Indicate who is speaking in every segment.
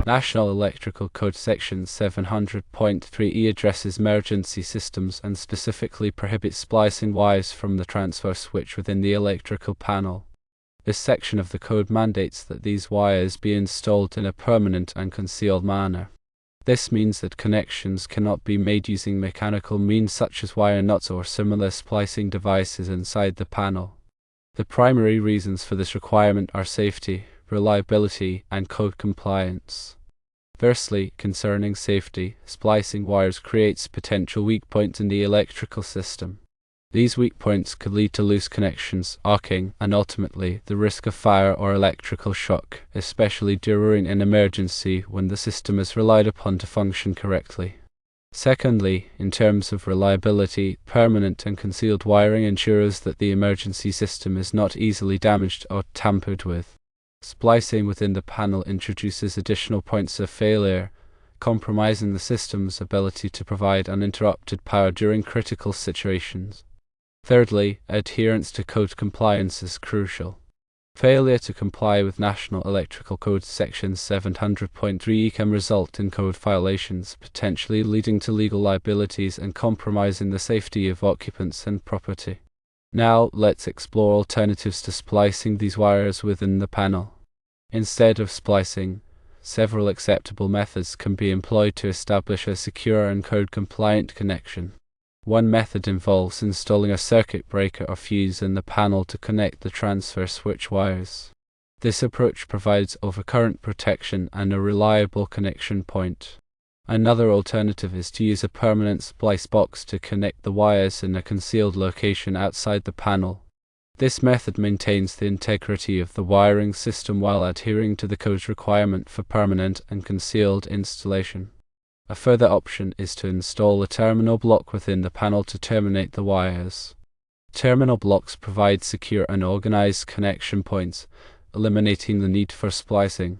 Speaker 1: National Electrical Code Section 700.3e addresses emergency systems and specifically prohibits splicing wires from the transfer switch within the electrical panel. This section of the code mandates that these wires be installed in a permanent and concealed manner. This means that connections cannot be made using mechanical means such as wire nuts or similar splicing devices inside the panel. The primary reasons for this requirement are safety, reliability, and code compliance. Firstly, concerning safety, splicing wires creates potential weak points in the electrical system. These weak points could lead to loose connections, arcing, and ultimately the risk of fire or electrical shock, especially during an emergency when the system is relied upon to function correctly. Secondly, in terms of reliability, permanent and concealed wiring ensures that the emergency system is not easily damaged or tampered with. Splicing within the panel introduces additional points of failure, compromising the system's ability to provide uninterrupted power during critical situations. Thirdly, adherence to code compliance is crucial. Failure to comply with National Electrical Code Section 700.3e can result in code violations, potentially leading to legal liabilities and compromising the safety of occupants and property. Now, let's explore alternatives to splicing these wires within the panel. Instead of splicing, several acceptable methods can be employed to establish a secure and code-compliant connection. One method involves installing a circuit breaker or fuse in the panel to connect the transfer switch wires. This approach provides overcurrent protection and a reliable connection point. Another alternative is to use a permanent splice box to connect the wires in a concealed location outside the panel. This method maintains the integrity of the wiring system while adhering to the code's requirement for permanent and concealed installation. A further option is to install a terminal block within the panel to terminate the wires. Terminal blocks provide secure and organized connection points, eliminating the need for splicing.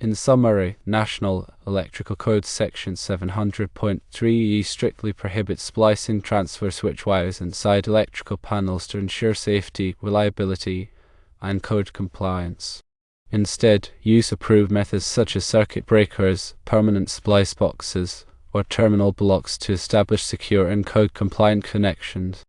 Speaker 1: In summary, National Electrical Code Section 700.3e strictly prohibits splicing transfer switch wires inside electrical panels to ensure safety, reliability, and code compliance. Instead, use approved methods such as circuit breakers, permanent splice boxes, or terminal blocks to establish secure and code-compliant connections.